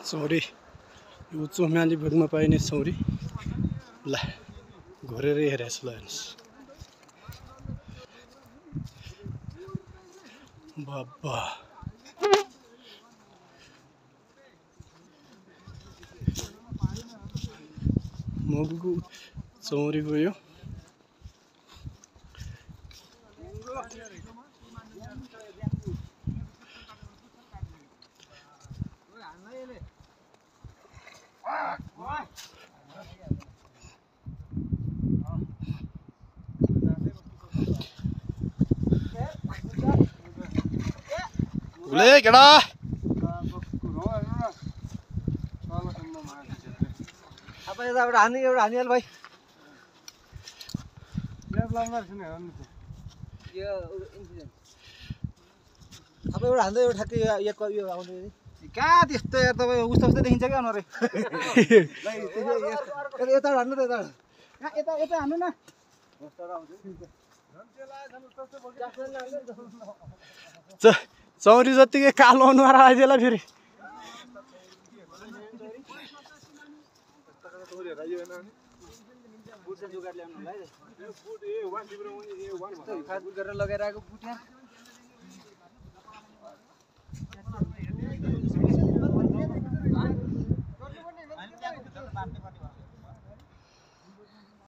चौरी यो चोम्याली भेगमा पाइने चौरी ल घोरेर हेरेछ ल हेर्नुस् बाबा मगुको चौरी गयो उले केडा अब एउटा हानिहाल भाइ अब एउटा हान्दै एउटा ठ्याक्कै यो आउने कहाँ त्यस्तो यार तपाईँ उस्तो उस्तै देखिन्छ क्या अनुहार यता हान्नु त यता यता हान्नु न चौरी जतिकै कालो अनुहार आइदिएला फेरि गरेर लगाइरहेको बुट